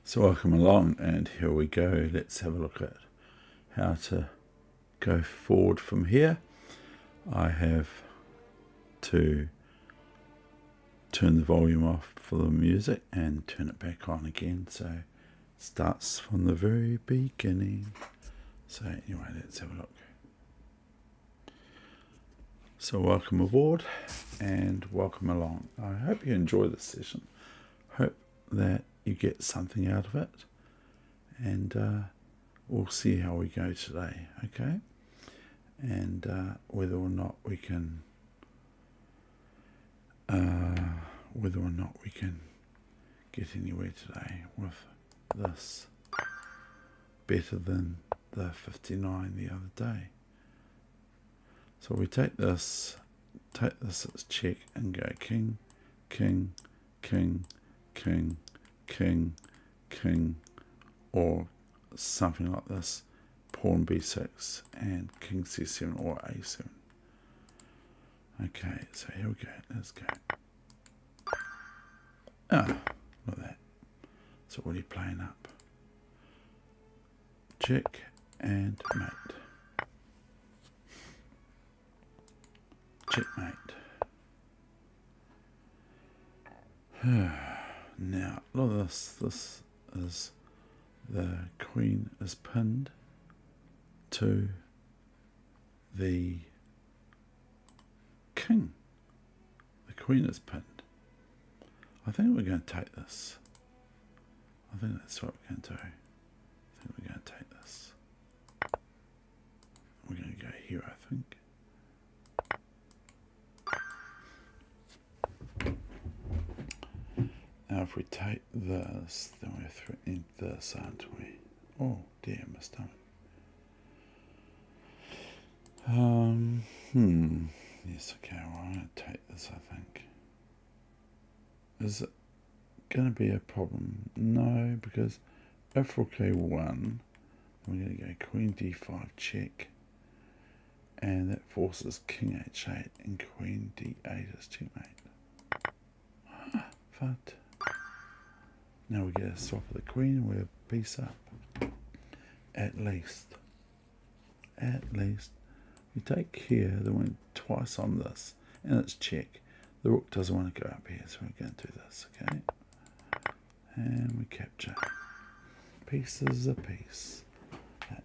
So welcome along, and here we go. Let's have a look at how to go forward from here. I have to turn the volume off for the music and turn it back on again, so it starts from the very beginning. So anyway, let's have a look. So welcome aboard and welcome along. I hope you enjoy this session. Hope that you get something out of it, and we'll see how we go today, okay? And whether or not we can get anywhere today with this better than the 59 the other day. So we take this as check and go king, king, king, king, king, king, or something like this, pawn b6 and king c7 or a7. Okay, so here we go, let's go. Ah, look at that, it's already playing up. Check and mate. Checkmate. Now, look at this. This is the queen is pinned to the king. The queen is pinned. I think we're going to take this. I think that's what we're going to do. I think we're going to take this. We're going to go here, I think. Now if we take this, then we're threatening this, aren't we? Oh dear, my stomach. Yes, okay, well I'm going to take this, I think. Is it going to be a problem? No, because if rook a1, then we're going to go queen d5 check, and that forces king h8 and queen d8 is checkmate. But now we get a swap of the queen, we're piece up. At least. We take here, then we're twice on this, and it's check. The rook doesn't want to go up here, so we're going to do this, okay? And we capture. Piece is a piece. That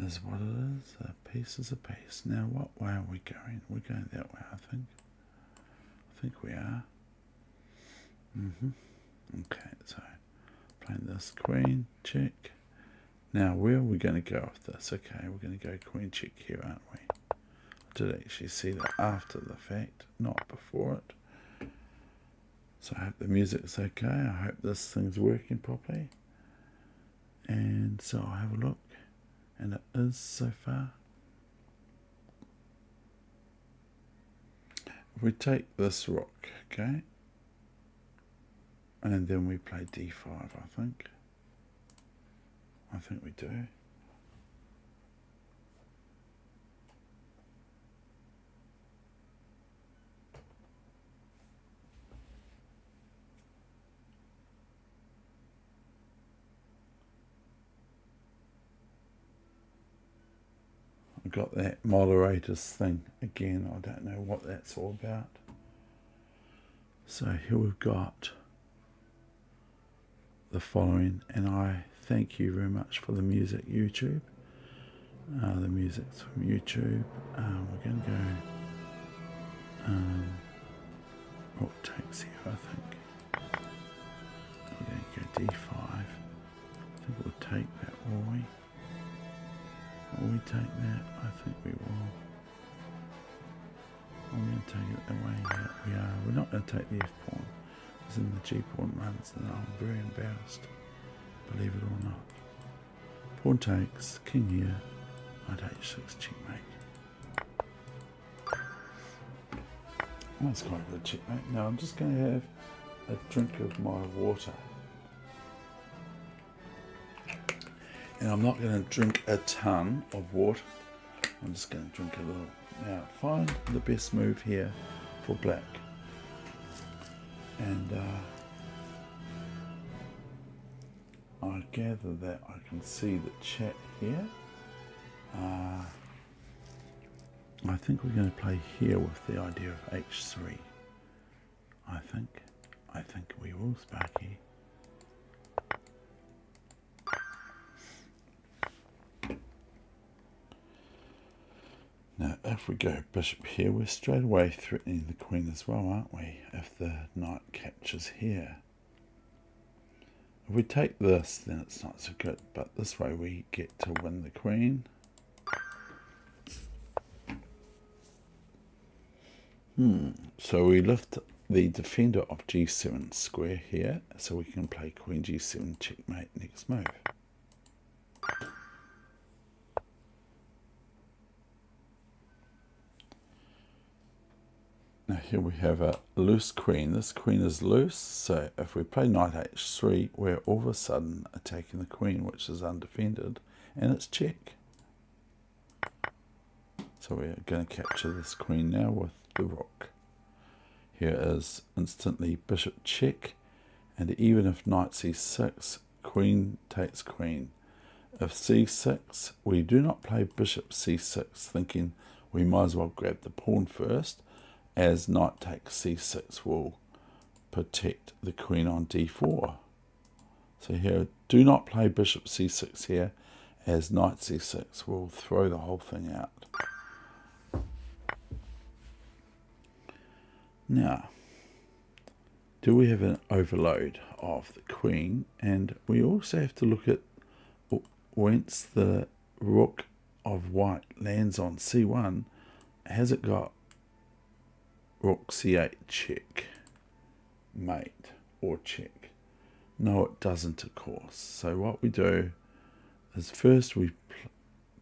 is what it is. A piece is a piece. Now, what way are we going? We're going that way, I think. I think we are. Okay, so playing this queen check. Now where are we going to go with this? Okay, we're going to go queen check here, aren't we? I did actually see that after the fact, not before it. So I hope the music's okay. I hope this thing's working properly. And so I'll have a look, and it is so far. If we take this rook, okay, and then we play d5, I think. I think we do. I've got that moderators thing again. I don't know what that's all about. So here we've got the following, and I thank you very much for the music, YouTube. The music's from YouTube. We're going to go rook takes here, I think. We're going to go d5. I think we'll take that, will we? Will we take that? I think we will. We're going to take it away. Yeah, we are. We're not going to take the f pawn. Because then the g pawn runs, and I'm very embarrassed. Believe it or not. Pawn takes, king here, knight h6, checkmate. Oh, that's quite a good checkmate. Now I'm just going to have a drink of my water. And I'm not going to drink a ton of water. I'm just going to drink a little. Now find the best move here for black. And I gather that I can see the chat here. I think we're going to play here with the idea of H3. I think we will, Sparky. Now, if we go bishop here, we're straight away threatening the queen as well, aren't we? If the knight captures here. If we take this, then it's not so good, but this way we get to win the queen. So we lift the defender of g7 square here, so we can play queen g7 checkmate next move. Now here we have a loose queen. This queen is loose, so if we play knight h3, we're all of a sudden attacking the queen, which is undefended, and it's check. So we're going to capture this queen now with the rook. Here is instantly bishop check, and even if knight c6, queen takes queen. If c6, we do not play bishop c6, thinking we might as well grab the pawn first, as knight takes c6 will protect the queen on d4. So here, do not play bishop c6 here, as knight c6 will throw the whole thing out. Now, do we have an overload of the queen? And we also have to look at once the rook of white lands on c1, has it got rook c8 check, mate, or check? No, it doesn't, of course. So what we do is first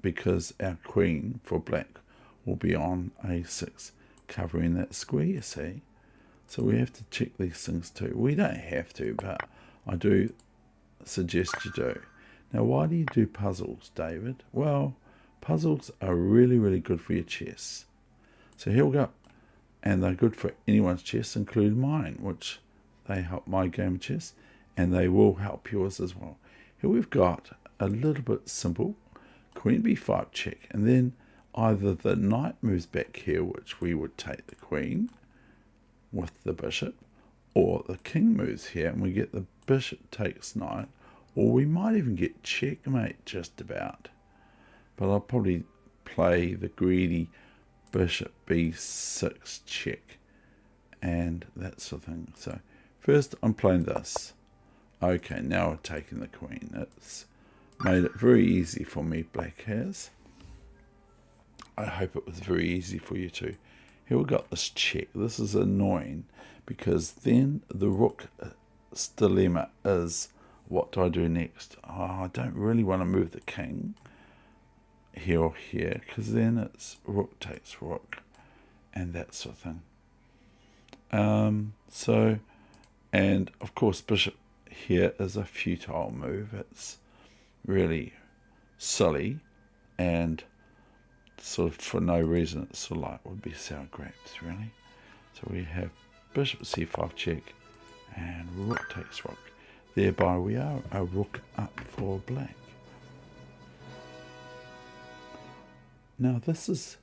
because our queen for black will be on a6, covering that square, you see. So we have to check these things too. We don't have to, but I do suggest you do. Now, why do you do puzzles, David? Well, puzzles are really, really good for your chess. So here we go. And they're good for anyone's chess, including mine, which they help my game of chess, and they will help yours as well. Here we've got a little bit simple, queen b5 check, and then either the knight moves back here, which we would take the queen with the bishop, or the king moves here, and we get the bishop takes knight, or we might even get checkmate just about. But I'll probably play the greedy bishop b6 check and that sort of thing. So first I'm playing this. Okay, now we're taking the queen. It's made it very easy for me, black has. I hope it was very easy for you too. Here we got this check. This is annoying because then the rook's dilemma is, what do I do next? Oh, I don't really want to move the king here or here, because then it's rook takes rook and that sort of thing. And of course bishop here is a futile move. It's really silly and sort of for no reason. It's sort of like would be sour grapes, really. So we have bishop c5 check and rook takes rook. Thereby we are a rook up for black. Now this is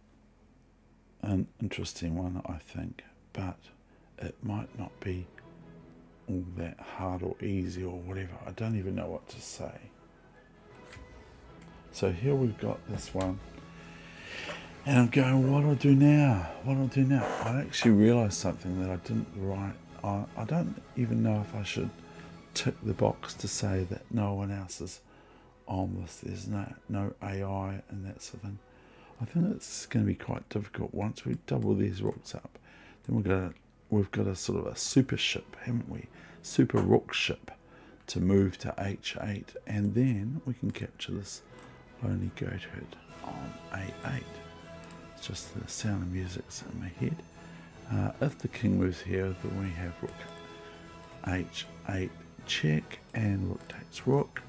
an interesting one, I think, but it might not be all that hard or easy or whatever. I don't even know what to say. So here we've got this one, and I'm going, what do I do now? What do I do now? I actually realised something that I didn't write. I don't even know if I should tick the box to say that no one else is on this. There's no AI and that sort of thing. I think it's going to be quite difficult once we double these rooks up. Then we've got a sort of a super ship, haven't we? Super rook ship to move to h8, and then we can capture this lonely goatherd on a8. It's just the sound of music's in my head. If the king moves here, then we have rook h8 check and rook takes rook.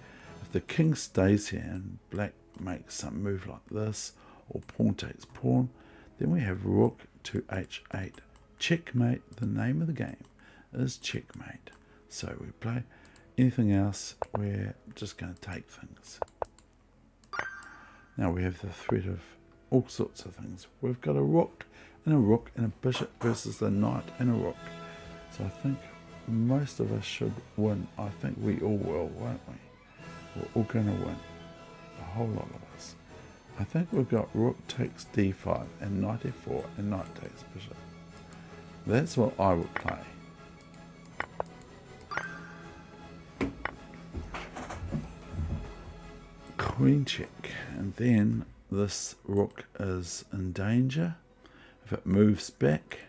If the king stays here and black makes some move like this, or pawn takes pawn, then we have rook to h8 checkmate. The name of the game is checkmate. So we play anything else, we're just going to take things. Now we have the threat of all sorts of things. We've got a rook and a bishop versus a knight and a rook. So I think most of us should win. I think we all will, won't we? We're all going to win. A whole lot of us. I think we've got rook takes d5 and knight f4 and knight takes bishop. That's what I would play. Queen check, and then this rook is in danger. If it moves back,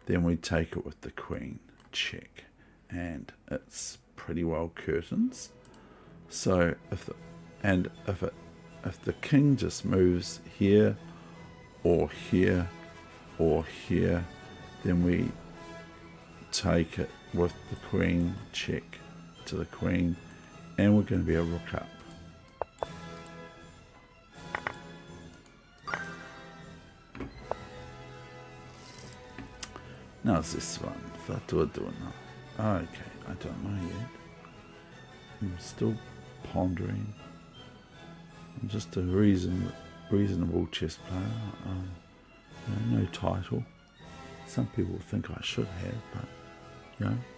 then we take it with the queen check, and it's pretty well curtains. So if the king just moves here or here or here, then we take it with the queen check to the queen, and we're going to be a rook up. Now it's this one. Okay, I don't know yet. I'm still pondering. I'm just a reasonable chess player. No title. Some people think I should have, but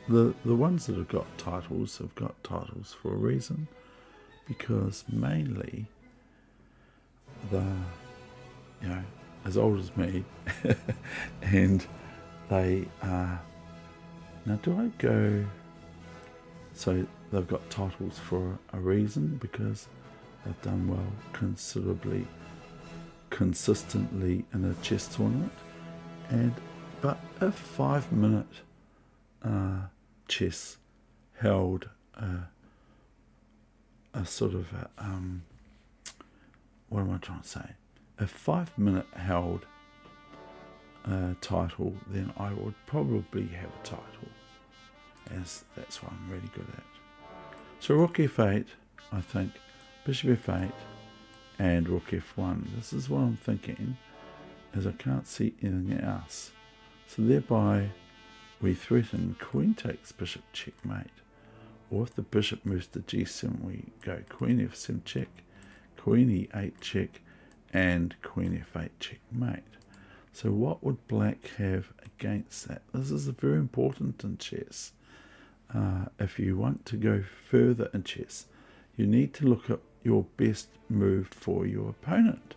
the ones that have got titles for a reason, because mainly they're as old as me, and they are. Now, do I go? So they've got titles for a reason, because they've done well consistently in a chess tournament. But a 5-minute chess held a sort of what am I trying to say? A 5-minute held title, then I would probably have a title, as that's what I'm really good at. So rook f8, I think, bishop f8, and rook f1. This is what I'm thinking, as I can't see anything else. So thereby we threaten queen takes bishop checkmate, or if the bishop moves to g7, we go queen f7 check, queen e8 check, and queen f8 checkmate. So what would black have against that? This is very important in chess. If you want to go further in chess, you need to look at your best move for your opponent.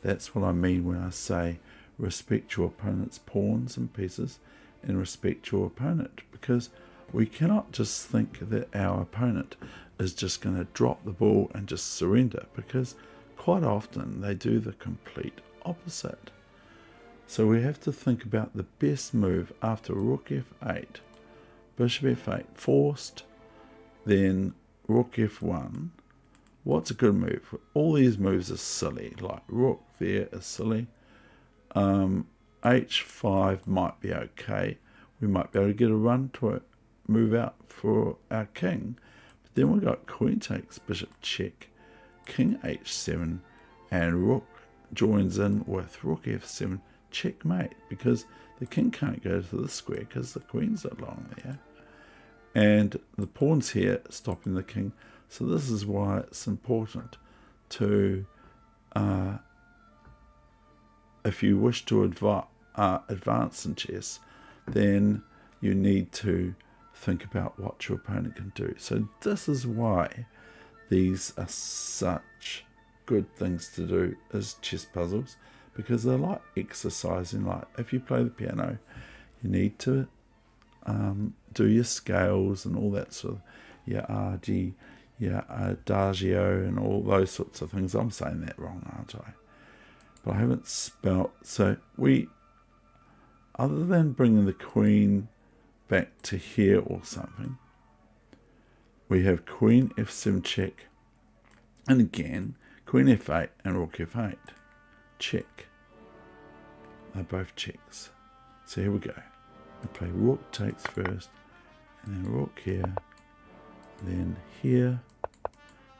That's what I mean when I say respect your opponent's pawns and pieces, and respect your opponent, because we cannot just think that our opponent is just going to drop the ball and just surrender, because quite often they do the complete opposite. So we have to think about the best move after rook f8, bishop f8 forced, then rook f1. What's a good move? All these moves are silly, like rook there is silly. H5 might be okay. We might be able to get a run to it, move out for our king. But then we've got queen takes bishop check, king h7, and rook joins in with rook f7 checkmate, because the king can't go to the square because the queen's along there. And the pawn's here stopping the king. So this is why it's important to, if you wish to advance in chess, then you need to think about what your opponent can do. So this is why these are such good things to do as chess puzzles, because they're like exercising. Like if you play the piano, you need to do your scales and all that sort of, your argi, your adagio and all those sorts of things. I'm saying that wrong, aren't I? But I haven't spelt. So we, other than bringing the queen back to here or something, we have queen f7 check, and again queen f8 and rook f8 check. They're both checks. So here we go. We play rook takes first, and then rook here, then here,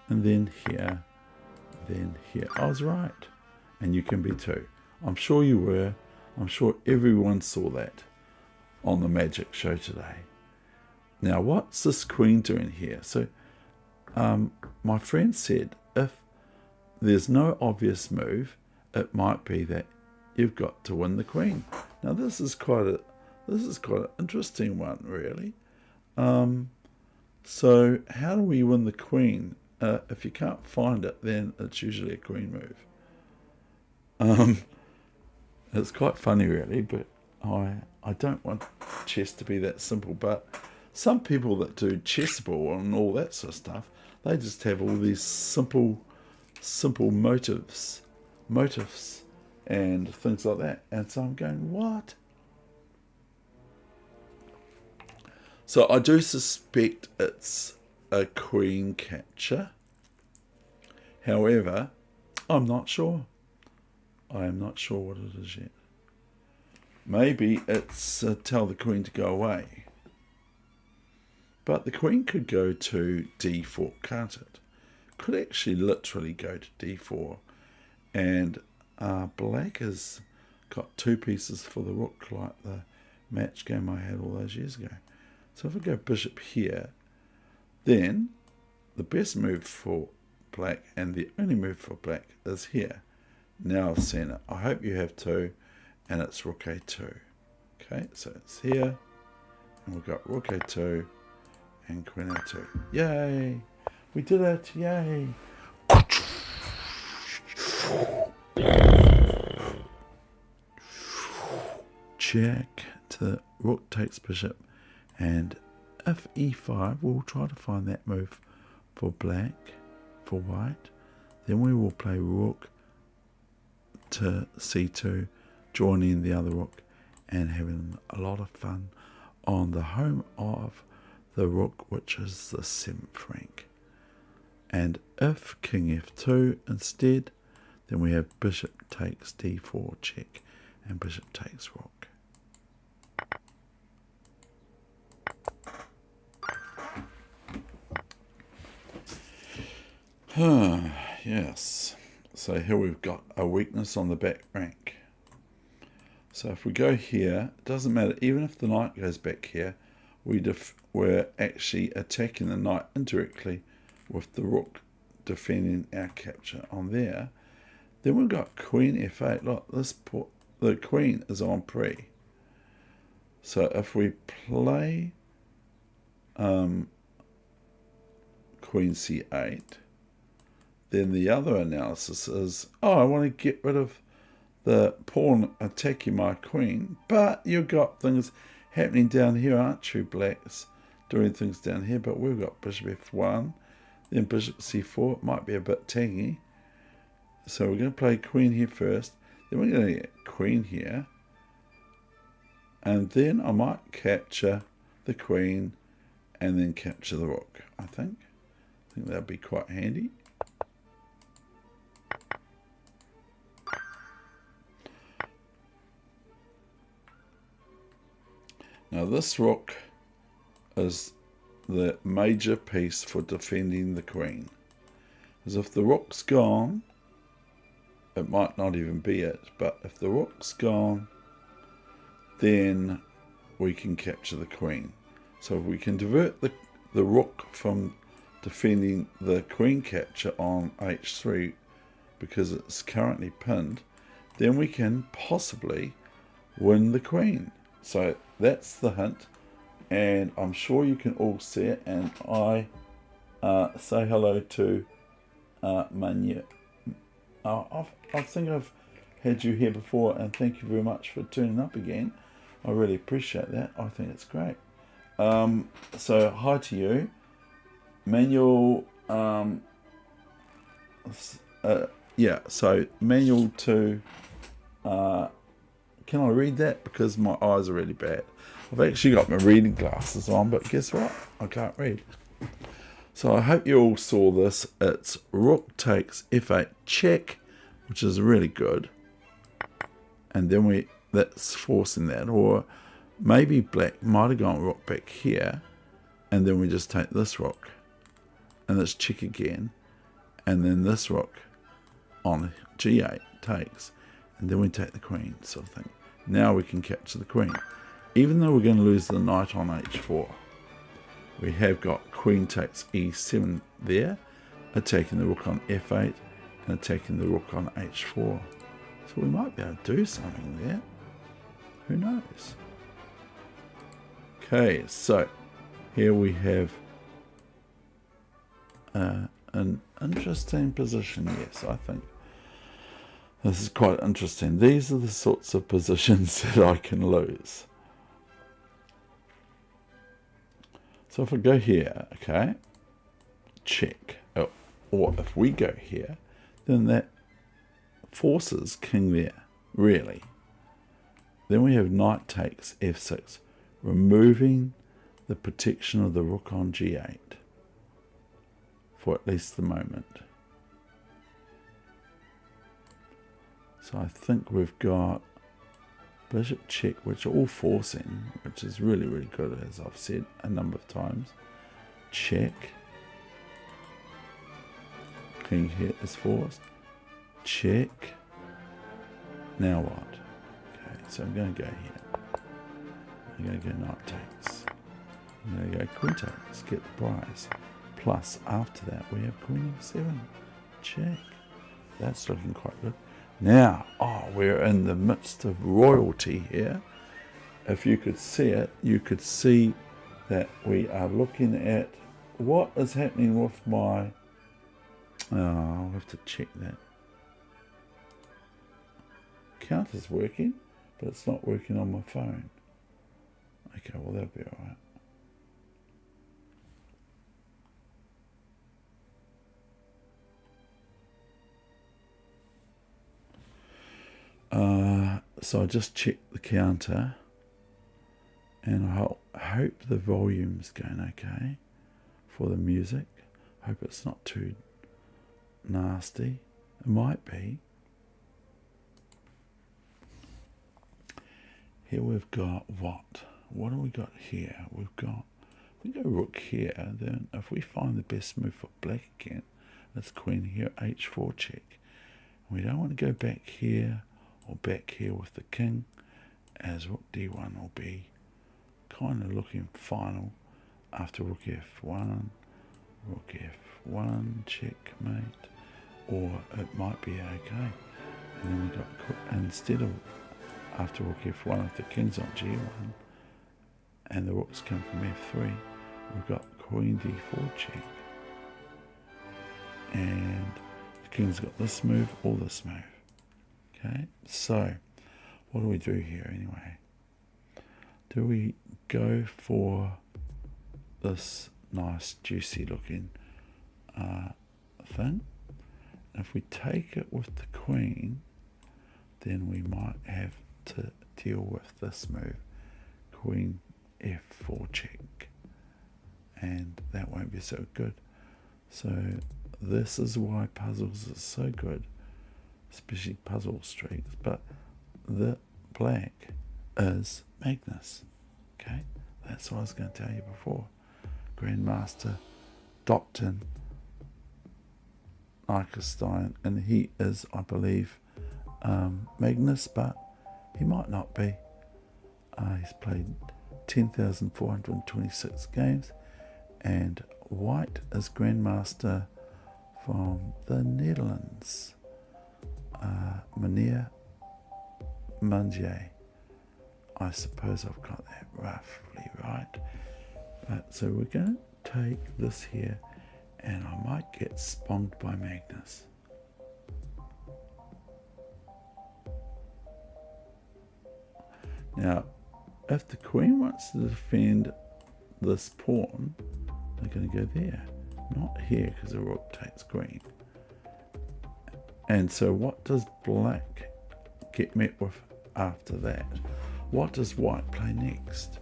and then here, then here. I was right, and you can be too. I'm sure you were. I'm sure everyone saw that on the magic show today. Now, what's this queen doing here? So, my friend said if there's no obvious move, it might be that you've got to win the queen. Now, this is quite an interesting one, really. So, how do we win the queen? If you can't find it, then it's usually a queen move. It's quite funny, really, but I don't want chess to be that simple. But some people that do chessable and all that sort of stuff, they just have all these simple motives and things like that. And so I'm going, what? So I do suspect it's a queen capture. However, I'm not sure. I am not sure what it is yet. Maybe it's tell the queen to go away. But the queen could go to d4, can't it? Could actually literally go to d4. And black has got two pieces for the rook, like the match game I had all those years ago. So if I go bishop here, then the best move for black and the only move for black is here. Now I've seen it. I hope you have too. And it's rook a2. Okay, so it's here. And we've got rook a2 and queen a2. Yay! We did it! Yay! Check to rook takes bishop. And if e5, we'll try to find that move for black, for white. Then we will play rook to c2, joining the other rook and having a lot of fun on the home of the rook, which is the 7th rank. And if king f2 instead, then we have bishop takes d4 check and bishop takes rook. Yes, so here we've got a weakness on the back rank. So if we go here, it doesn't matter, even if the knight goes back here, we're actually attacking the knight indirectly with the rook defending our capture on there. Then we've got queen f8. Look, the queen is on pre. So if we play queen c8, then the other analysis is, I want to get rid of the pawn attacking my queen, but you've got things happening down here, aren't you, blacks? Doing things down here, but we've got bishop f1, then bishop c4. It might be a bit tangy. So we're going to play queen here first, then we're going to get queen here, and then I might capture the queen and then capture the rook, I think. I think that'd be quite handy. Now this rook is the major piece for defending the queen. Because if the rook's gone, it might not even be it, but if the rook's gone, then we can capture the queen. So if we can divert the rook from defending the queen capture on h3 because it's currently pinned, then we can possibly win the queen. So that's the hint, and I'm sure you can all see it. And I say hello to Manu. I think I've had you here before, and thank you very much for turning up again. I really appreciate that. I think it's great. So hi to you, Manuel. Yeah. So Manuel to. Can I read that? Because my eyes are really bad. I've actually got my reading glasses on, but guess what? I can't read. So I hope you all saw this. It's rook takes f8 check, which is really good. And then that's forcing that. Or maybe black might have gone rook back here, and then we just take this rook. And it's check again. And then this rook on g8 takes. And then we take the queen, sort of thing. Now we can capture the queen, even though we're going to lose the knight on h4. we have got queen takes e7 there, attacking the rook on f8 and attacking the rook on h4. So we might be able to do something there. Who knows? Okay, so here we have an interesting position. Yes, I think this is quite interesting. These are the sorts of positions that I can lose. So if I go here, okay, check. Oh, or if we go here, then that forces king there, really. Then we have knight takes f6, removing the protection of the rook on g8 for at least the moment. So I think we've got bishop check, which are all forcing, which is really, really good, as I've said a number of times. Check. King here is forced. Check. Now what? Okay, so I'm going to go here. I'm going to go knight takes. I'm going to go queen takes, get the prize. Plus, after that, we have queen e7. Check. That's looking quite good. Now, we're in the midst of royalty here. If you could see it, you could see that we are looking at what is happening with my... I'll have to check that. Counter's working, but it's not working on my phone. Okay, well, that'll be all right. So I just checked the counter, and I hope the volume's going okay for the music. Hope it's not too nasty. It might be. Here we've got what? What do we got here? We've got, if we go rook here, then if we find the best move for black again, it's queen here, h4 check. We don't want to go back here or back here with the king, as rook d1 will be kind of looking final after rook f1, checkmate, or it might be okay. And then we got, instead of after rook f1, if the king's on g1 and the rooks come from f3, we've got queen d4 check, and the king's got this move or this move. Okay, so what do we do here anyway? Do we go for this nice juicy looking thing? If we take it with the queen, then we might have to deal with this move, queen f4 check, and that won't be so good. So this is why puzzles are so good, especially puzzle streaks. But the black is Magnus. Okay, that's what I was going to tell you before. Grandmaster Dr. Nyckelstein, and he is, I believe, Magnus, but he might not be. He's played 10,426 games, and white is Grandmaster from the Netherlands, Meneer Munje. I suppose I've got that roughly right. So we're going to take this here, and I might get sponked by Magnus. Now, if the queen wants to defend this pawn, they're going to go there, not here, because the rook takes queen. And so what does black get met with after that? What does white play next?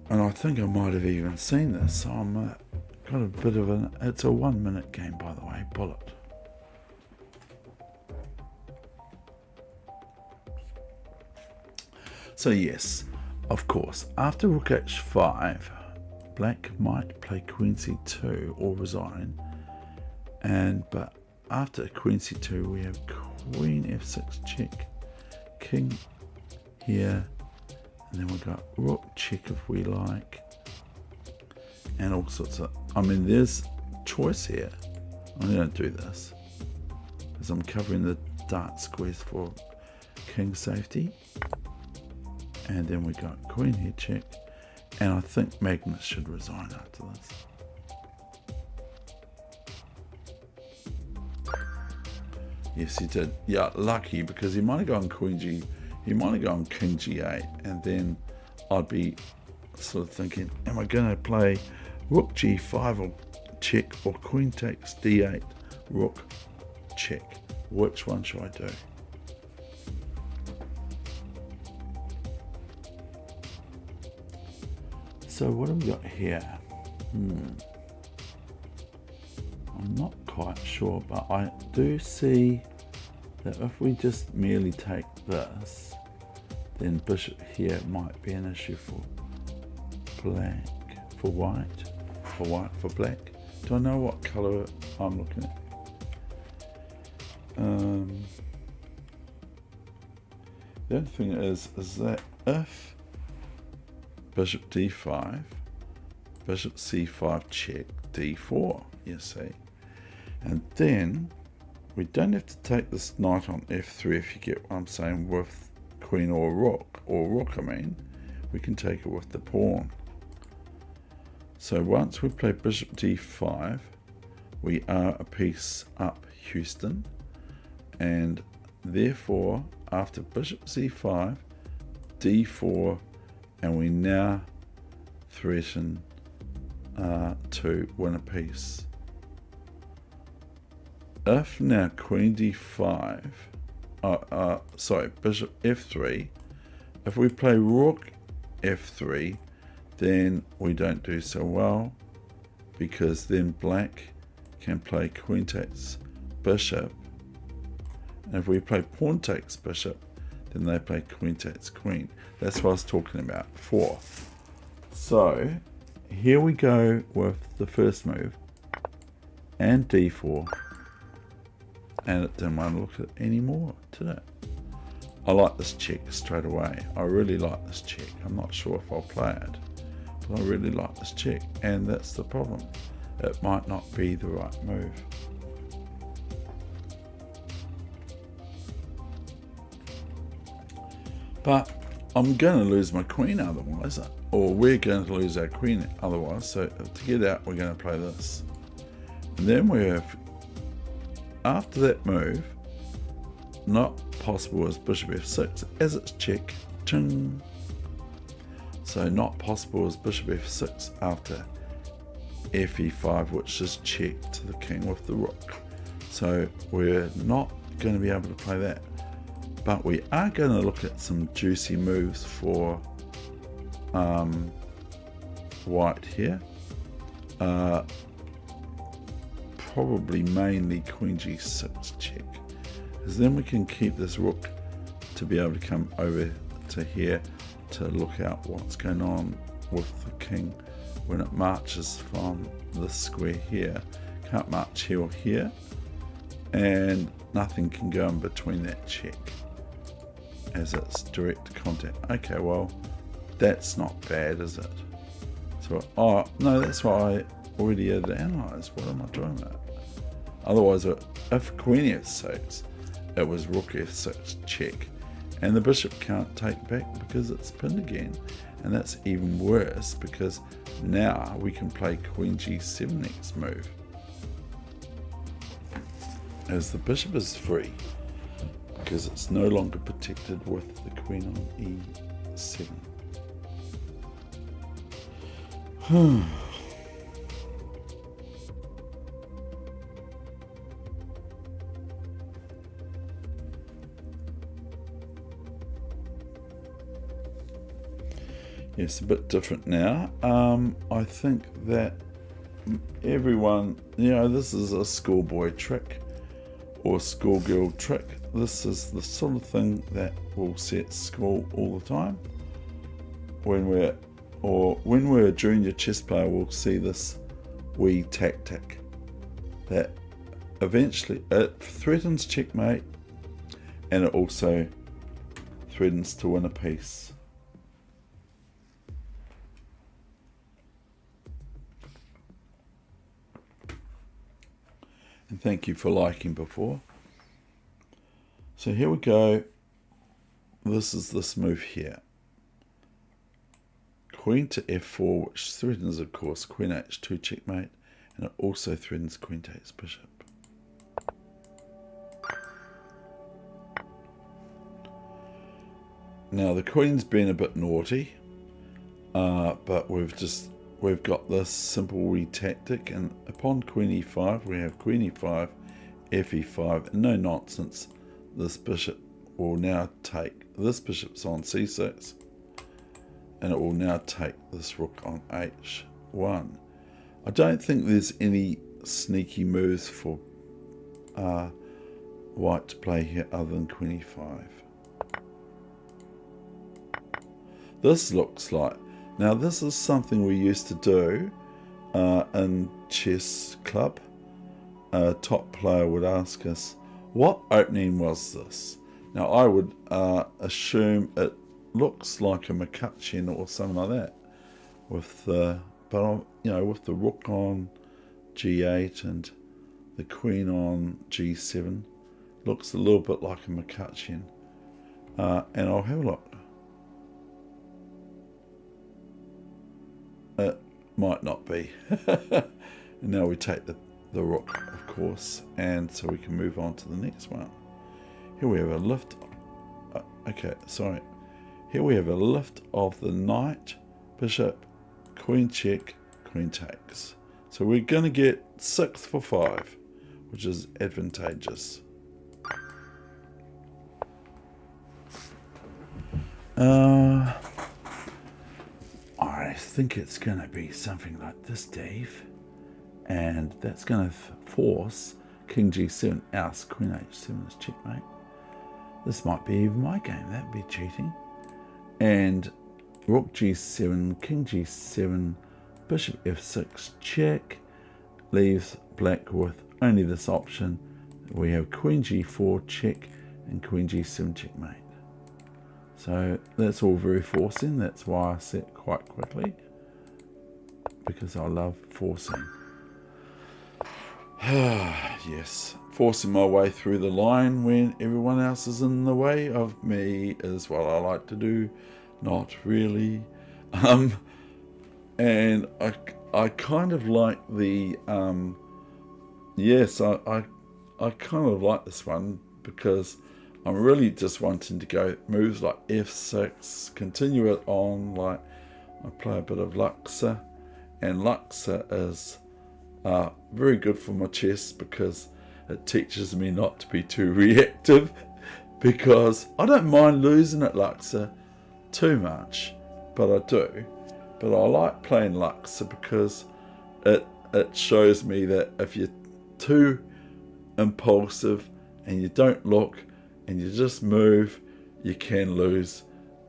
And I think I might have even seen this, so I'm got a bit of an... It's a 1 minute game, by the way, bullet. So yes, of course, after rook h5, black might play queen c2 or resign, but after queen c2 we have queen f6 check, king here, And then we've got rook check if we like. And all sorts of, I mean, there's choice here. I'm going to do this because I'm covering the dark squares for king safety. And then we got queen here check. And I think Magnus should resign after this. Yes, he did. Yeah, lucky, because he might have gone queen G. He might have gone king G8, and then I'd be sort of thinking, am I going to play rook G5 or check, or queen takes D8, rook check? Which one should I do? So what have we got here? I'm not quite sure, but I do see that if we just merely take this, then bishop here might be an issue for black, for white, for black. Do I know what colour I'm looking at? The other thing is that if bishop d5, bishop c5 check, d4, you see. And then we don't have to take this knight on f3 if you get what I'm saying, with queen or rook I mean. We can take it with the pawn. So once we play bishop d5, we are a piece up Houston, and therefore after bishop c5, d4, and we now threaten to win a piece. If now queen d5, bishop f3, if we play rook f3, then we don't do so well, because then black can play queen takes bishop, and if we play pawn takes bishop, then they play queen takes queen. That's what I was talking about before. So here we go with the first move, and d4, and it didn't want to look at it anymore, did it? I like this check straight away. I really like this check. I'm not sure if I'll play it, but I really like this check, and that's the problem. It might not be the right move. But I'm going to lose my queen otherwise, or we're going to lose our queen otherwise. So to get out, we're going to play this. And then we have, after that move, not possible is bishop f6, as it's check, ching. So not possible is bishop f6 after fe5, which is check to the king with the rook. So we're not going to be able to play that. But we are going to look at some juicy moves for white here. Probably mainly queen g6 check, because then we can keep this rook to be able to come over to here to look out what's going on with the king when it marches from this square here. Can't march here or here, and nothing can go in between that check, as it's direct contact. Okay, well, that's not bad, is it? So, oh, no, that's why I already had to analyze. What am I doing about? Otherwise, if queen f6, it was rook f6 check, and the bishop can't take back because it's pinned again. And that's even worse, because now we can play queen g7 next move, as the bishop is free, because it's no longer protected with the queen on e7. Yes, a bit different now. I think that everyone, this is a schoolboy trick or schoolgirl trick. This is the sort of thing that we'll see at school all the time. When we're a junior chess player, we'll see this wee tactic that eventually it threatens checkmate, and it also threatens to win a piece. Thank you for liking before. So here we go. This is this move here. Queen to f4, which threatens, of course, queen h2 checkmate, and it also threatens queen takes bishop. Now the queen's been a bit naughty, but we've got this simple wee tactic, and upon queen e5 we have queen e5, f e5, and no nonsense. This bishop will now take, this bishop's on c6, and it will now take this rook on h1. I don't think there's any sneaky moves for white to play here other than queen e5. This looks like, now this is something we used to do in chess club. A top player would ask us, what opening was this? Now I would assume it looks like a McCutcheon or something like that, with the with the rook on g8 and the queen on g7. Looks a little bit like a McCutcheon, and I'll have a look. It might not be. And now we take the rook, of course, and so we can move on to the next one. Here we have a lift. Here we have a lift of the knight, bishop, queen check, queen takes. So we're going to get 6 for 5, which is advantageous. I think it's going to be something like this, Dave. And that's going to force king g7 out, queen h7 is checkmate. This might be even my game. That'd be cheating. And rook g7, king g7, bishop f6 check, leaves black with only this option. We have queen g4 check and queen g7 checkmate. So that's all very forcing. That's why I set quite quickly, because I love forcing. Yes, forcing my way through the line when everyone else is in the way of me is what I like to do. Not really. And I kind of like the yes, I kind of like this one, because I'm really just wanting to go moves like f6, continue it on, like I play a bit of Luxor, and Luxor is very good for my chess because it teaches me not to be too reactive, because I don't mind losing at Luxor too much, but I do. But I like playing Luxor because it shows me that if you're too impulsive and you don't look and you just move, you can lose,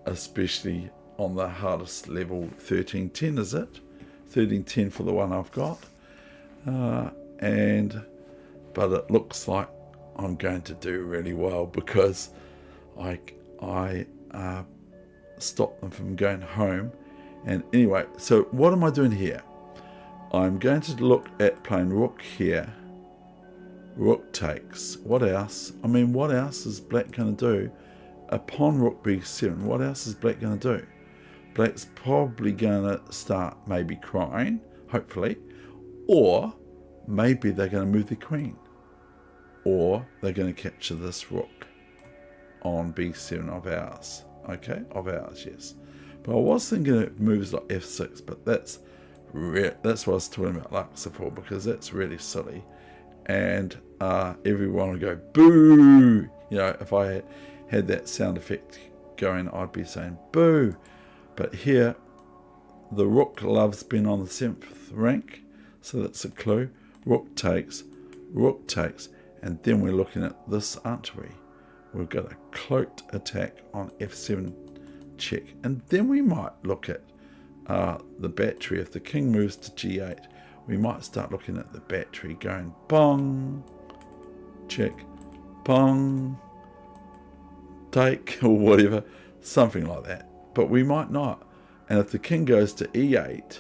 especially on the hardest level, 1310 is it? 1310 for the one I've got. But it looks like I'm going to do really well because I stopped them from going home. And anyway, so what am I doing here? I'm going to look at playing rook here. Rook takes. What else? I mean, what else is black going to do? Upon rook b7, what else is black going to do? Black's probably going to start maybe crying, hopefully. Or maybe they're going to move the queen. Or they're going to capture this rook on b7 of ours. Okay, of ours, yes. But I was thinking it moves like f6, but that's what I was talking about Luxor for, because that's really silly. And everyone would go, boo! You know, if I had that sound effect going, I'd be saying, boo! But here, the rook loves being on the 7th rank, so that's a clue. Rook takes, and then we're looking at this, aren't we? We've got a cloaked attack on f7 check, and then we might look at the battery. If the king moves to g8, we might start looking at the battery going bong, check, bong, take, or whatever, something like that. But we might not. And if the king goes to e8,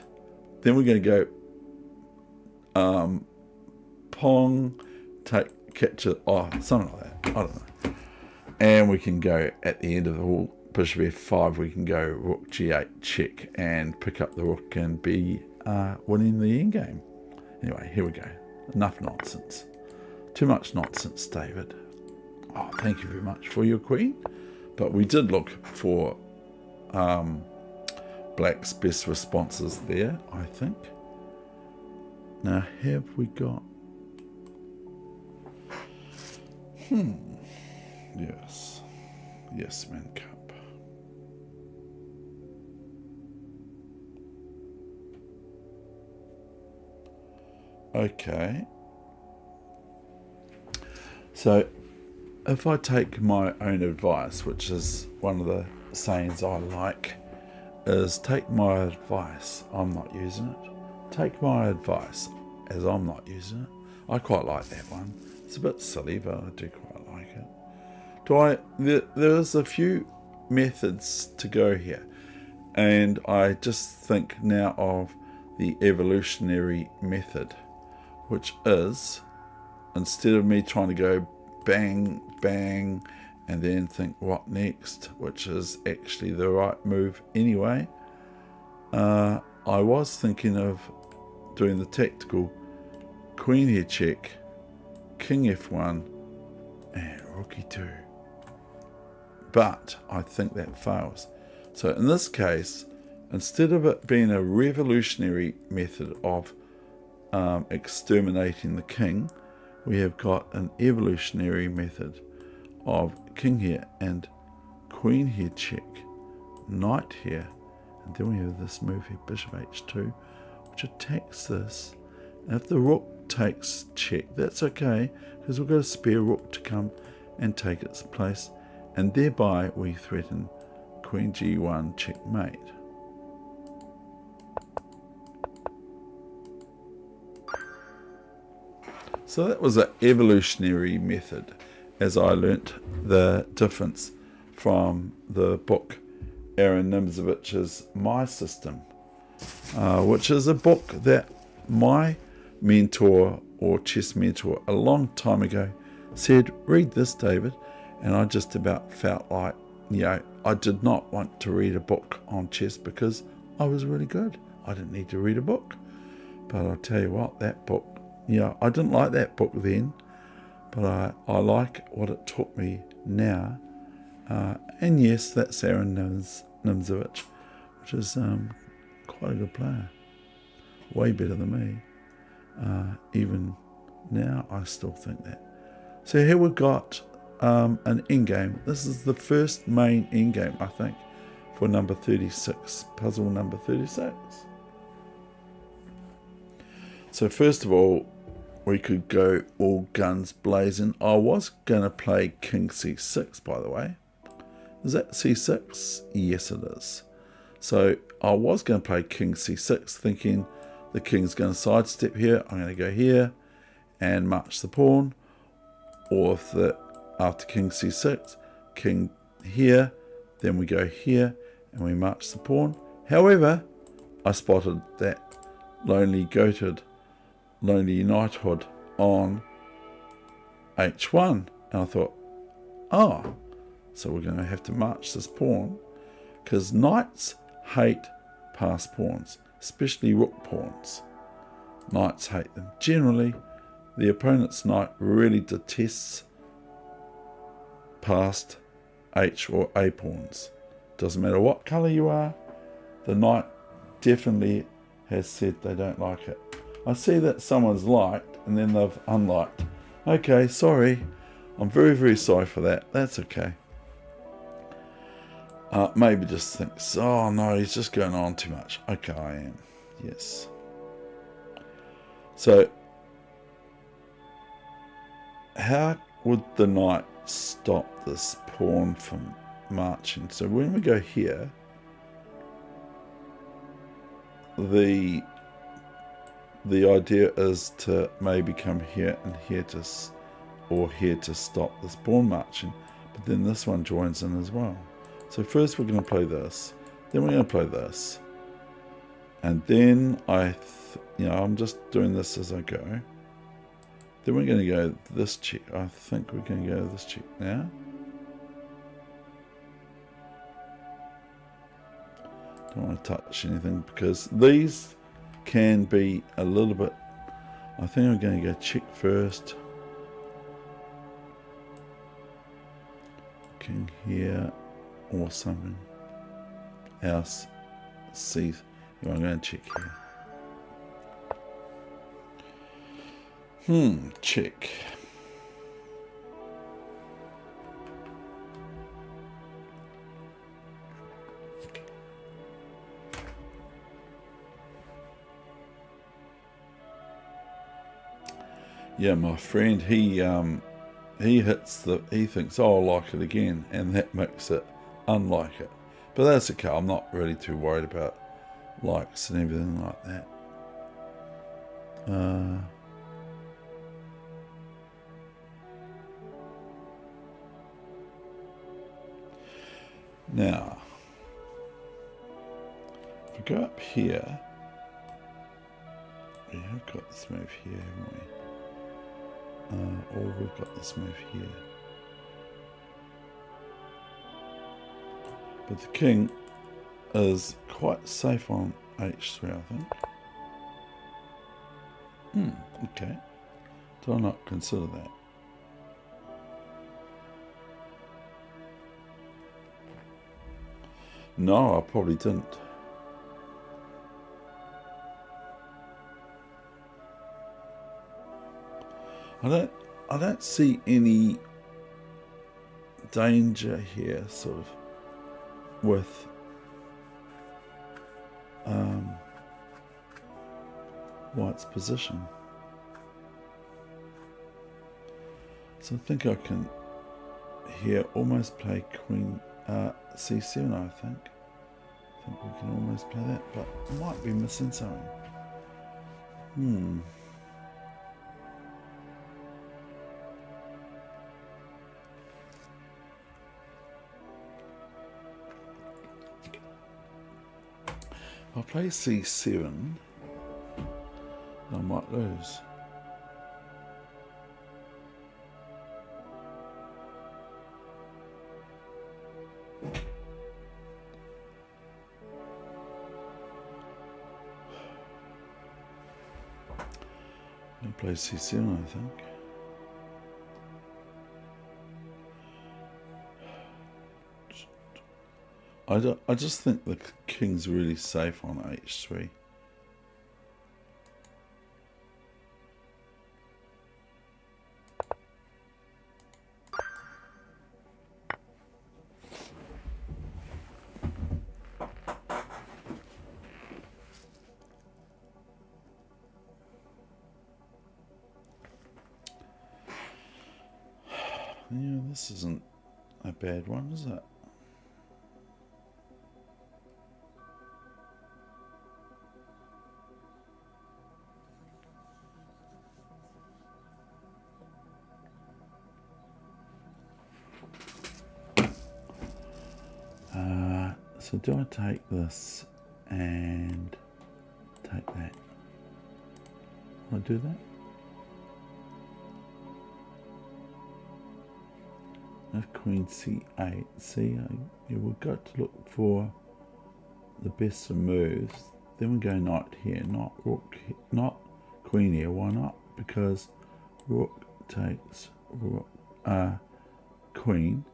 then we're going to go pong, capture, something like that, I don't know. And we can go at the end of the whole bishop f5, we can go rook g8 check and pick up the rook and be winning the endgame. Anyway, here we go. Enough nonsense. Too much nonsense, David. Oh, thank you very much for your queen. But we did look for black's best responses there, I think. Now, have we got... Yes. Yes, man, cup. Okay. So, if I take my own advice, which is one of the sayings I like, is take my advice, I'm not using it. Take my advice, as I'm not using it. I quite like that one. It's a bit silly, but I do quite like it. There's a few methods to go here, and I just think now of the evolutionary method, which is, instead of me trying to go bang, bang, and then think what next, which is actually the right move anyway, I was thinking of doing the tactical queen here check, king f1, and rook e2. But I think that fails. So in this case, instead of it being a revolutionary method of exterminating the king, we have got an evolutionary method of king here and queen here check, knight here, and then we have this move here, bishop h2, which attacks this. And if the rook takes check, that's okay, because we've got a spare rook to come and take its place, and thereby we threaten queen g1 checkmate. So that was an evolutionary method, as I learnt the difference from the book Aaron Nimzovich's My System, which is a book that my mentor or chess mentor a long time ago said, read this, David, and I just about felt like, I did not want to read a book on chess because I was really good. I didn't need to read a book. But I'll tell you what, that book, I didn't like that book then, but I like what it taught me now. And yes, that's Aaron Nimzovich, which is quite a good player. Way better than me. Even now, I still think that. So here we've got an endgame. This is the first main endgame, I think, for number 36, puzzle number 36. So first of all, we could go all guns blazing. I was going to play king c6, by the way. Is that c6? Yes, it is. So I was going to play king c6, thinking the king's going to sidestep here. I'm going to go here and march the pawn. Or if after king c6, king here, then we go here and we march the pawn. However, I spotted that lonely knighthood on h1, and I thought, so we're going to have to march this pawn, because knights hate passed pawns, especially rook pawns. Knights hate them. Generally, the opponent's knight really detests passed h or a pawns. Doesn't matter what colour you are, the knight definitely has said they don't like it. I see that someone's liked and then they've unliked. Okay, sorry. I'm very, very sorry for that. That's okay. Maybe just thinks, oh no, he's just going on too much. Okay, I am. Yes. So, how would the knight stop this pawn from marching? So when we go here, the idea is to maybe come here and here to stop this pawn marching, but then this one joins in as well. So first we're going to play this, then we're going to play this, and then I'm just doing this as I go. Then we're going to go this check. I think we're going to go this check now. Don't want to touch anything because these can be a little bit. I think I'm going to go check first. King here or something else. See, I'm going to check here. Check. Yeah, my friend, he hits he thinks, oh, I'll like it again, and that makes it unlike it. But that's okay, I'm not really too worried about likes and everything like that. Now, if we go up here, we have got this move here, haven't we? Or we've got this move here. But the king is quite safe on h3, I think. Okay. Do I not consider that? No, I probably didn't. I don't see any danger here, sort of, with White's position. So I think I can here almost play Queen C7. I think we can almost play that, but I might be missing something. I'll play C7, I might lose. I'll play C7, I think. I just think the king's really safe on h3. Yeah, this isn't a bad one, is it? So do I take this and take that? Will I do that? If Queen C8, see, we've got to look for the best of moves. Then we go knight here, not rook, not queen here. Why not? Because rook takes rook, queen,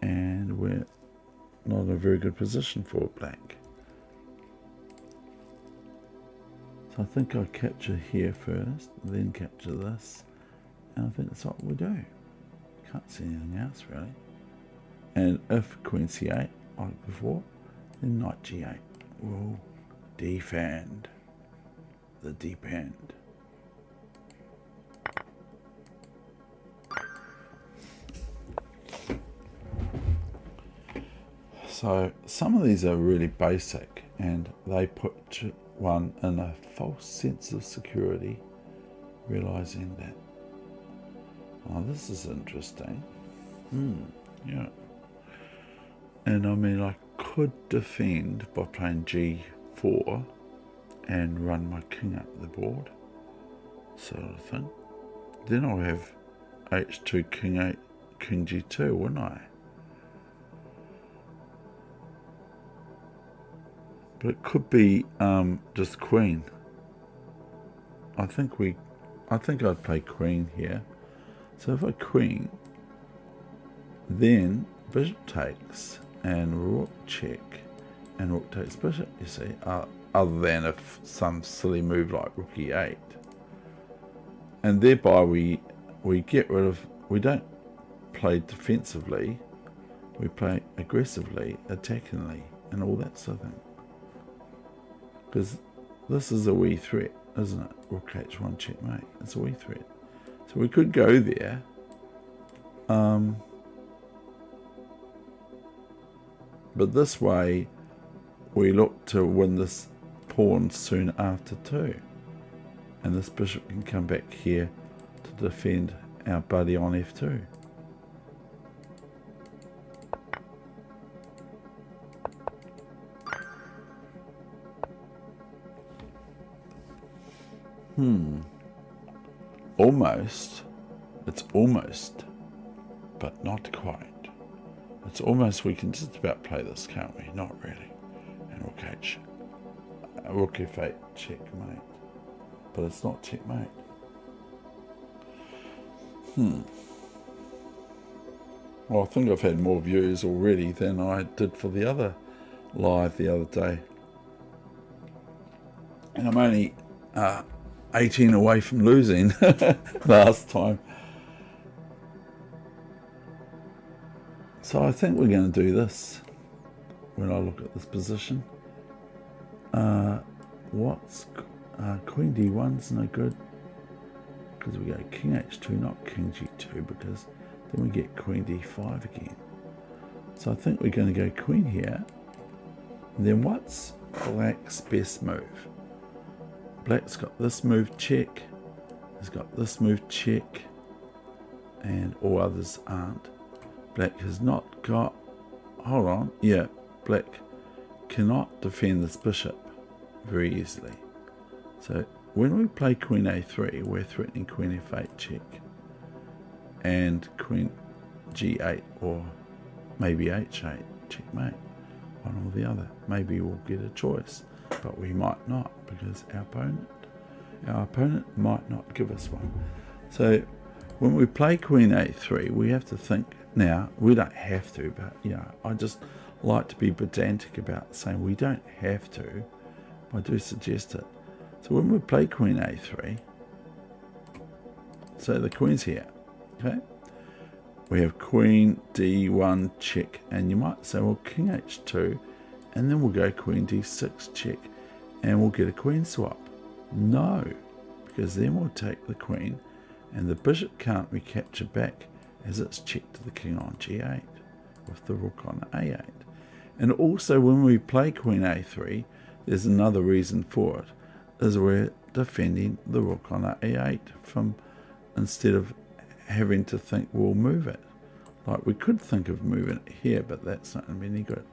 and we're not in a very good position for black. So I think I'll capture here first, then capture this, and I think that's what we'll do. Can't see anything else really. And if Queen C8, like before, then Knight G8 will defend the deep end. So some of these are really basic, and they put one in a false sense of security, realizing that, oh, this is interesting. Yeah. And I mean, I could defend by playing G4 and run my king up the board, sort of thing. then I'll have h2, king 8, king g2, wouldn't I? But it could be just queen. I think I'd play queen here. So if I queen, then bishop takes and rook check and rook takes bishop, you see, other than if some silly move like rook e8. And thereby we get rid of, we don't play defensively, we play aggressively, attackingly, and all that sort of thing. Because this is a wee threat, isn't it? Rook h1 checkmate, it's a wee threat. So we could go there. But this way, we look to win this pawn soon after too. And this bishop can come back here to defend our buddy on f2. Almost. It's almost, but not quite. It's almost, we can just about play this, can't we? Not really. And rook h. Rook f8 checkmate. But it's not checkmate. Well, I think I've had more views already than I did for the other live the other day. And I'm only 18 away from losing last time. So I think we're going to do this when I look at this position. What's queen d1's no good because we go king h2, not king g2, because then we get queen d5 again. So I think we're going to go queen here. And then what's black's best move? Black's got this move check, he's got this move check, and all others aren't. Black has not got, hold on, yeah, black cannot defend this bishop very easily. So when we play queen a3, we're threatening queen f8 check and queen g8 or maybe h8 checkmate, one or the other. Maybe we'll get a choice, but we might not because our opponent might not give us one. So when we play queen a3, we have to think. Now, we don't have to, but you know, I just like to be pedantic about saying we don't have to. I do suggest it. So when we play queen a3, so the queen's here, okay? We have queen d1 check, and you might say, well, king h2, and then we'll go queen d6 check, and we'll get a queen swap. No, because then we'll take the queen, and the bishop can't recapture back as it's checked to the king on g8 with the rook on a8. And also when we play queen a3, there's another reason for it, is we're defending the rook on a8 from, instead of having to think we'll move it. Like we could think of moving it here, but that's not any good.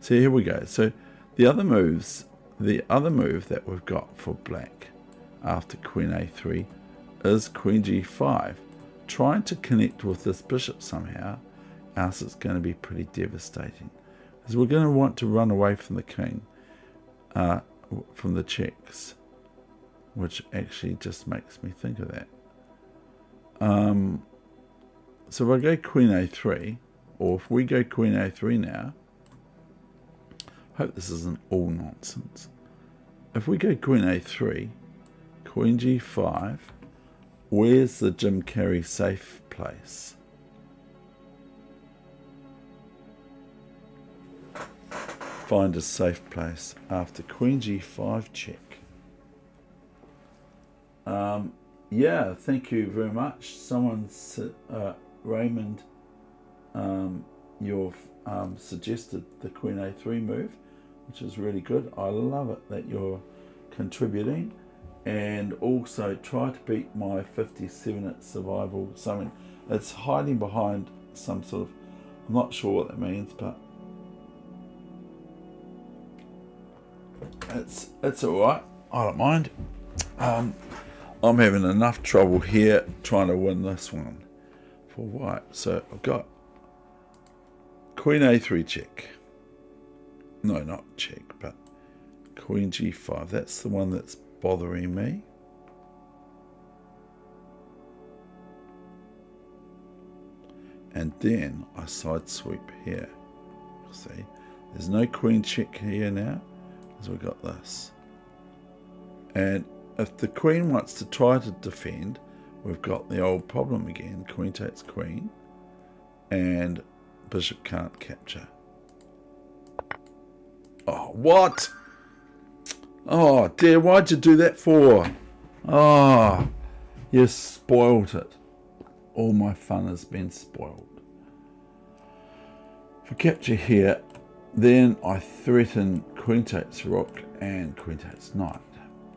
So here we go. So the other move that we've got for black after queen a3 is queen g5. Trying to connect with this bishop somehow, else it's going to be pretty devastating. Because we're going to want to run away from the king, from the checks, which actually just makes me think of that. So if I go queen a3, or if we go queen a3 now, hope this isn't all nonsense. If we go queen a3, queen g5, where's the Jim Carrey safe place? Find a safe place after queen g5 check. Yeah, thank you very much. Someone, Raymond, you've suggested the queen a3 move, which is really good. I love it that you're contributing. And also try to beat my 57 at survival something. It's hiding behind some sort of, I'm not sure what that means, but it's alright. I don't mind. I'm having enough trouble here trying to win this one for white. So I've got Queen A3 check. No, not check, but Queen G5. That's the one that's bothering me. And then I side sweep here. See, there's no queen check here now, because we've got this. And if the queen wants to try to defend, we've got the old problem again. Queen takes queen, and bishop can't capture. Oh, what? Oh, dear, why'd you do that for? Oh, you spoiled it. All my fun has been spoiled. If I capture here, then I threaten queen takes rook and queen takes knight.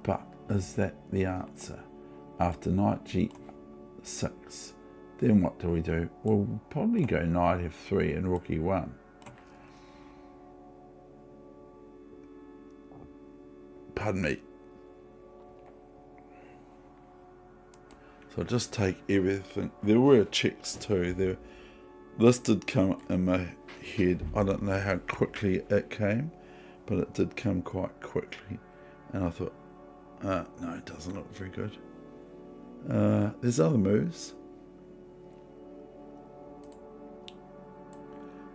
But is that the answer? After knight g6, then what do? We'll probably go knight f3 and rook e1. Pardon me. So I'll just take everything. There were checks too. This did come in my head. I don't know how quickly it came, but it did come quite quickly. And I thought, no, it doesn't look very good. There's other moves.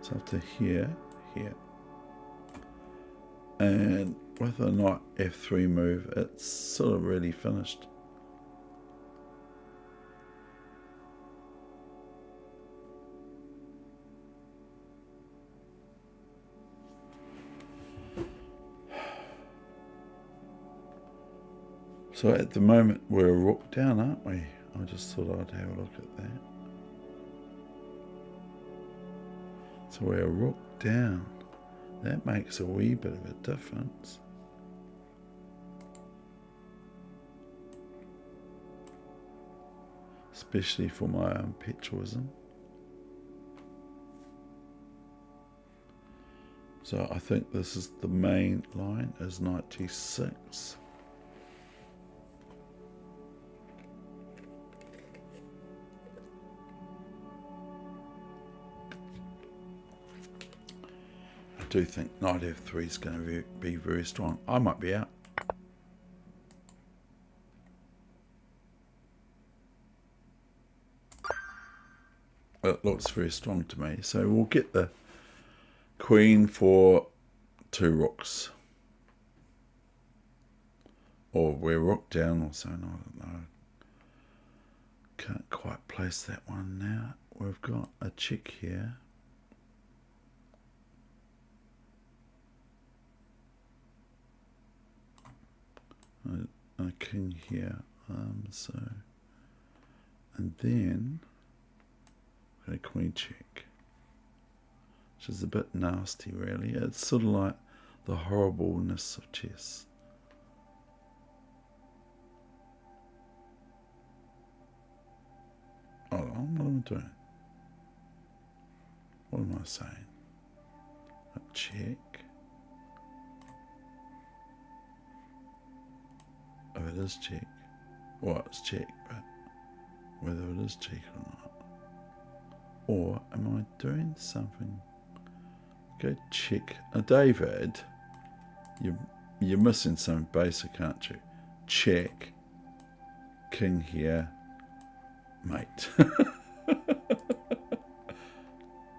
So after here. And with a knight f3 move, it's sort of really finished. So at the moment we're a rook down, aren't we? I just thought I'd have a look at that. So we're a rook down. That makes a wee bit of a difference. Especially for my own petualism. So I think this is the main line, is knight g6. I do think knight f3 is going to be very strong. I might be out. It looks very strong to me. So we'll get the queen for 2 rooks. Or we're rook down or so, I don't know. Can't quite place that one now. We've got a check here. A king here, and then a queen check, which is a bit nasty really. It's sort of like the horribleness of chess. Hold on, what am I doing? What am I saying? A check. Oh, it is check. Well, it's check, but whether it is check or not. Or am I doing something? Go check. David, you're missing some basic, aren't you? Check. King here. Mate.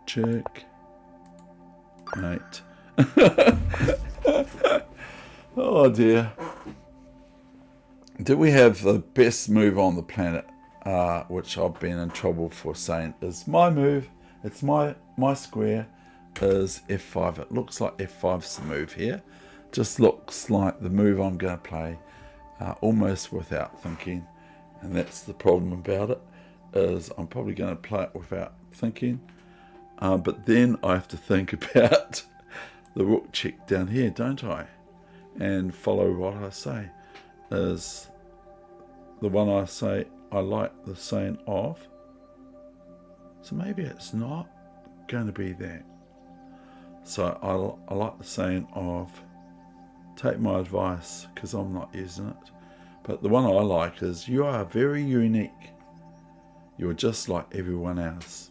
Check. Mate. Oh dear. Do we have the best move on the planet, which I've been in trouble for saying is my move, it's my square, is f5. It looks like f5's the move here. Just looks like the move I'm going to play almost without thinking. And that's the problem about it, is I'm probably going to play it without thinking. But then I have to think about the rook check down here, don't I? And follow what I say. Is the one I say I like the saying of. So maybe it's not going to be that. So I like the saying of, take my advice, because I'm not using it. But the one I like is, you are very unique. You're just like everyone else.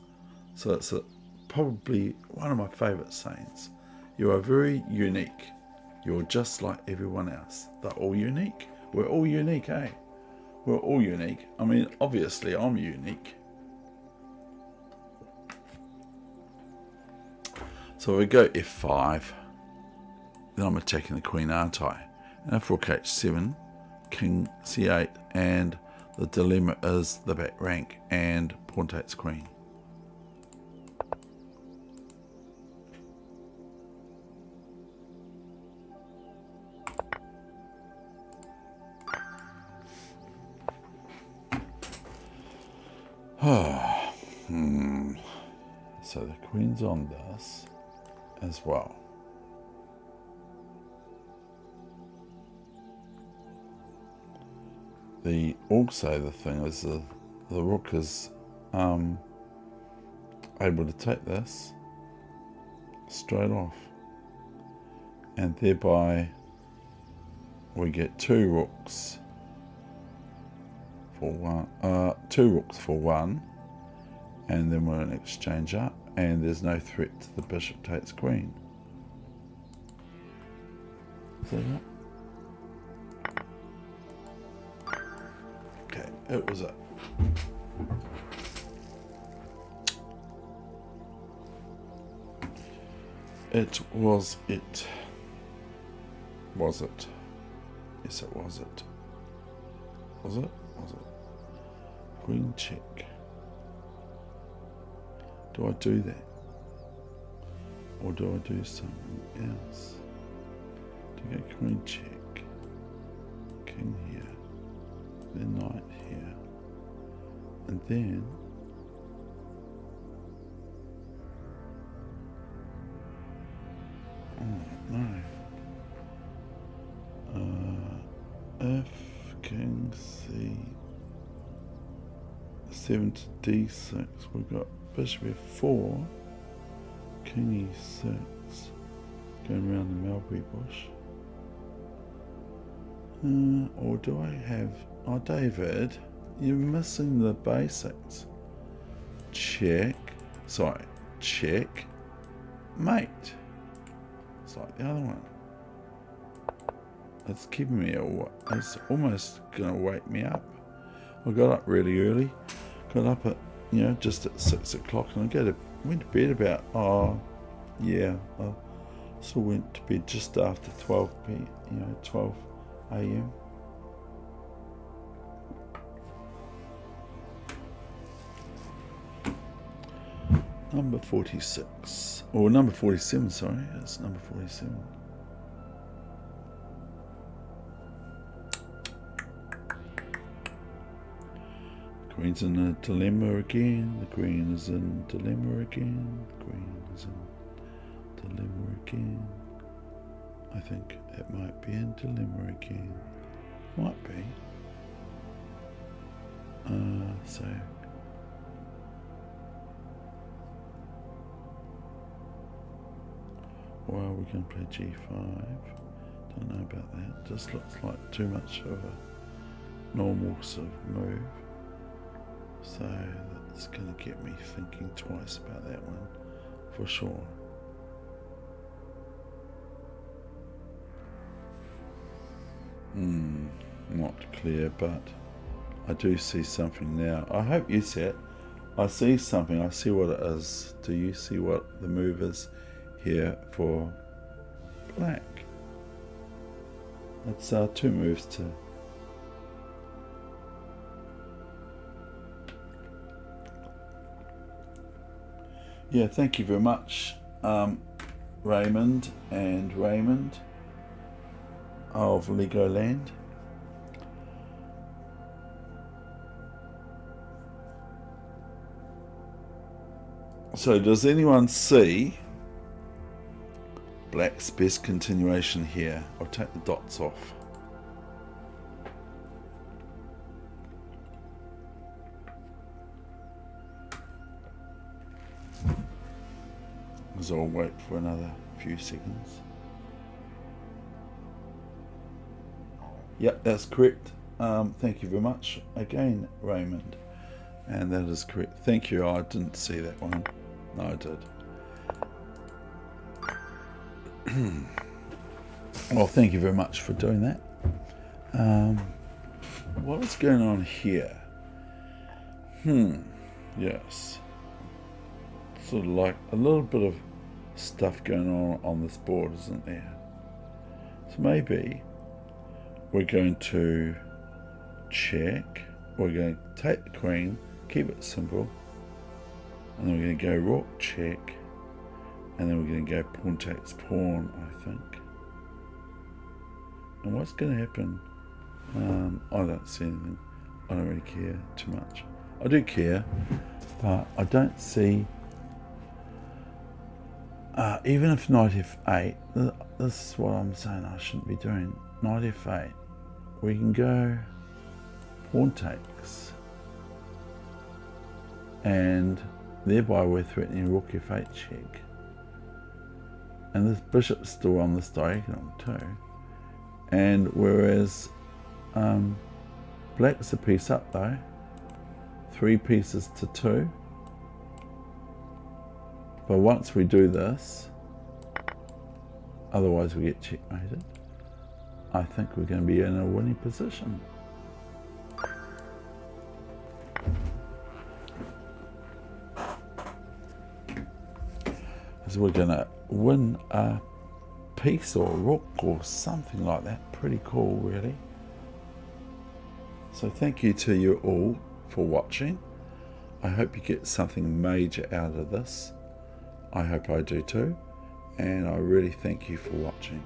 So it's probably one of my favourite sayings. You are very unique. You're just like everyone else. They're all unique. We're all unique, eh? We're all unique. I mean, obviously I'm unique. So we go F5. Then I'm attacking the queen, aren't I? And if rook H7, king C8, and the dilemma is the back rank and pawn takes queen. So the queen's on this as well. Also the thing is the rook is able to take this straight off, and thereby we get two rooks for one, and then we're an exchange up, and there's no threat to the bishop takes queen. Is that it? Okay, it was it. It was it. Was it? Yes, it was it. Was it? Was it? Queen check. Do I do that? Or do I do something else? Do I go queen check? King here. Then knight here. And then F king C7 to D6. We've got bishop F4, king E6, going around the mulberry bush. Or do I have? Oh, David, you're missing the basics. Check. Sorry, check. Mate. It's like the other one. It's keeping me it's almost going to wake me up. I got up really early. Got up at, just at 6 o'clock, and I went to bed about, I still went to bed just after 12 a.m. Number 46, or number 47, sorry, it's number 47. Queen's in a dilemma again, the queen is in dilemma again, the queen is in dilemma again. I think it might be in dilemma again. Might be. So well, we can play G5. Don't know about that. Just looks like too much of a normal sort of move. So that's going to get me thinking twice about that one, for sure. Not clear, but I do see something now. I hope you see it. I see something. I see what it is. Do you see what the move is here for black? It's two moves to... Yeah, thank you very much, Raymond and Raymond of Legoland. So does anyone see black's best continuation here? I'll take the dots off. So I'll wait for another few seconds. Yep, that's correct. Thank you very much again, Raymond. And that is correct. Thank you. I didn't see that one. No, I did. Well, thank you very much for doing that. What is going on here? Yes. Sort of like a little bit of stuff going on this board, isn't there? So maybe we're going to check. We're going to take the queen, keep it simple, and then we're going to go rook check, and then we're going to go pawn takes pawn, I think. And what's going to happen? I don't see anything. I don't really care too much. I do care, but I don't see. Even if knight f8, this is what I'm saying I shouldn't be doing. Knight f8, we can go pawn takes, and thereby we're threatening rook f8 check. And this bishop's still on this diagonal too. And whereas black's a piece up though, 3 pieces to 2. But once we do this, otherwise we get checkmated, I think we're going to be in a winning position. So we're going to win a piece or a rook or something like that. Pretty cool, really. So thank you to you all for watching. I hope you get something major out of this. I hope I do too. And I really thank you for watching.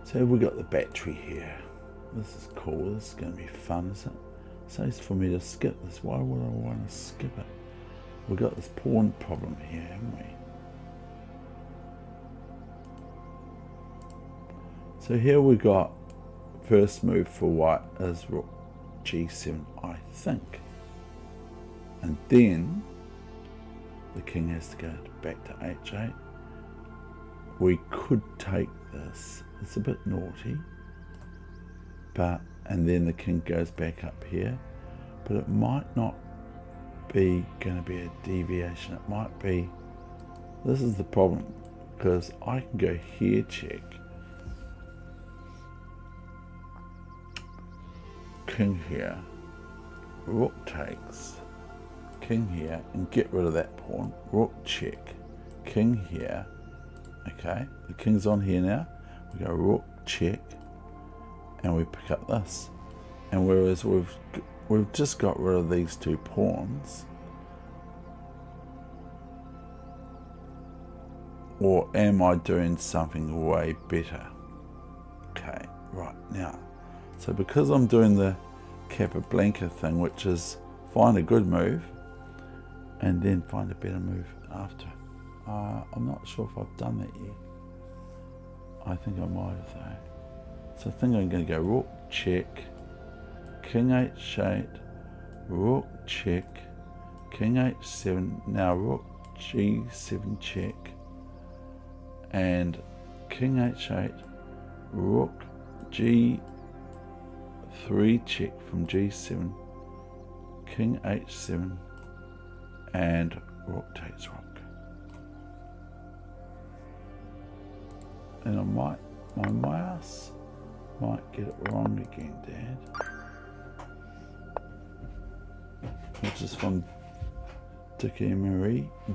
So we've got the battery here. This is cool. This is going to be fun, isn't it? So it's for me to skip this. Why would I want to skip it? We've got this pawn problem here, haven't we? So here we got first move for white is rook g7, I think. And then the king has to go back to h8. We could take this. It's a bit naughty. But, and then the king goes back up here. But it might not be going to be a deviation. It might be, this is the problem, because I can go here check, king here, rook takes, king here, and get rid of that pawn, rook check, king here. Okay, the king's on here now. We go rook check, and we pick up this. And whereas we've just got rid of these 2 pawns, or am I doing something way better? Okay, right now. So because I'm doing the Capablanca thing, which is find a good move and then find a better move after. I'm not sure if I've done that yet. I think I might have though. So I think I'm going to go rook check, king h8, rook check, king h7, now rook g7 check, and king h8, rook g3 check from g7, king h7, and rook takes rook. And my mouse might get it wrong again, Dad. Which is from Dick Emery, a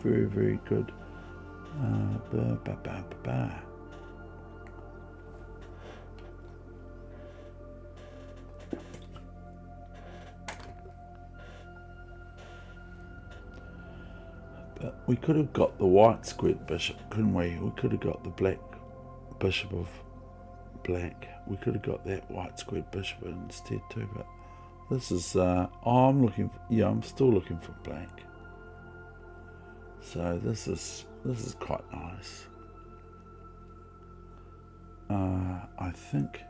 very, very good. But we could have got the white squared bishop, couldn't we? We could have got the black bishop of black. We could have got that white squared bishop instead too, but this is, I'm looking for, yeah, I'm still looking for black. So this is quite nice. I think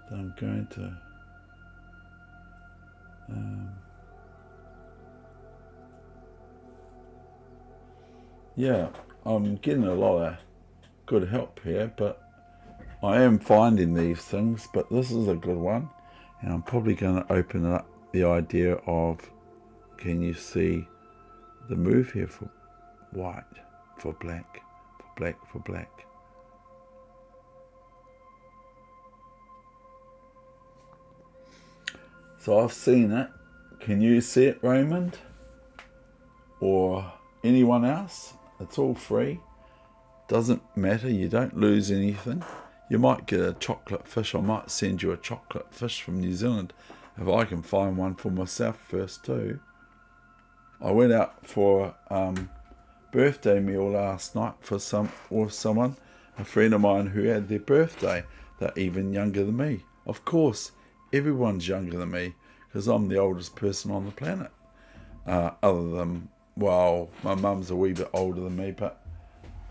that I'm going to, Yeah, I'm getting a lot of good help here, but I am finding these things, but this is a good one. And I'm probably going to open up the idea of, can you see the move here for white, for black, for black, for black. So I've seen it. Can you see it, Raymond? Or anyone else? It's all free. Doesn't matter. You don't lose anything. You might get a chocolate fish. I might send you a chocolate fish from New Zealand if I can find one for myself first too. I went out for birthday meal last night with someone, a friend of mine who had their birthday. They're even younger than me. Of course, everyone's younger than me because I'm the oldest person on the planet. Other than, well, my mum's a wee bit older than me, but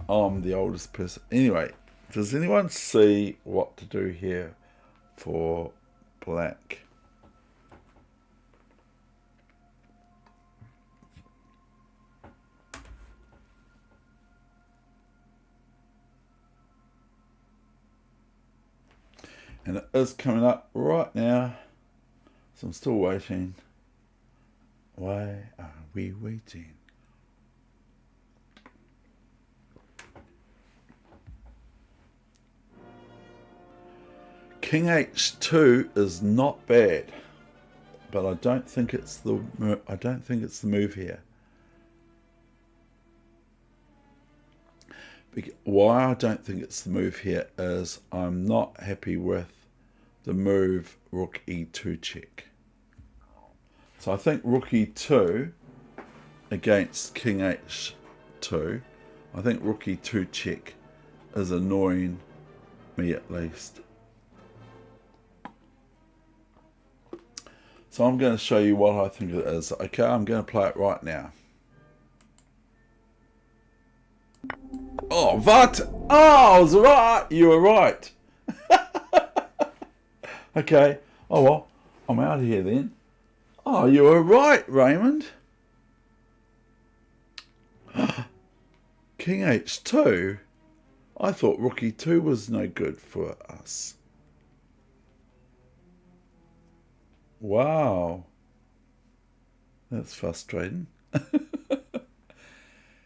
I'm the oldest person. Anyway, does anyone see what to do here for black? And it is coming up right now. So I'm still waiting. Why are we waiting? King H2 is not bad, but I don't think it's the move here. Why I don't think it's the move here is I'm not happy with the move Rook E2 check. So I think Rook E2 against King H2, I think Rook E2 check is annoying me at least. So I'm going to show you what I think it is. Okay, I'm going to play it right now. Oh, what? Oh, I was right. You were right. Okay. Oh, well, I'm out of here then. Oh, you were right, Raymond. King H2? I thought Rook E2 was no good for us. Wow. That's frustrating.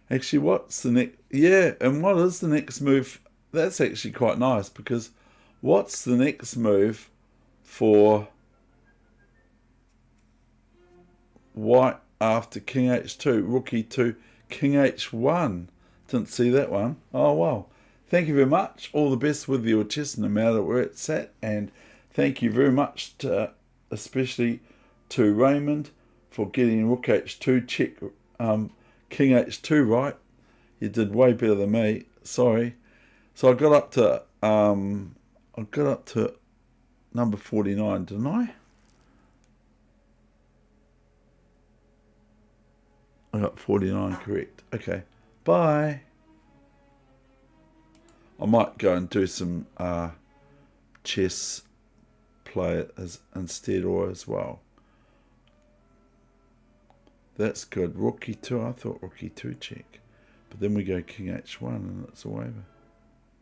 Actually, what's the next? Yeah, and what is the next move? That's actually quite nice because what's the next move for white after King H2, Rook E2, King H1? Didn't see that one. Oh, wow. Thank you very much. All the best with your chess, no matter where it's at. And thank you very much, especially to Raymond, for getting Rook H2 check. King H2 right. You did way better than me. Sorry. So I got up to number 49, didn't I? I got 49 correct. Okay. Bye. I might go and do some chess play instead or as well. That's good. Rook E2. I thought Rook E2 check. But then we go King H1 and it's all over.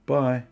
Bye.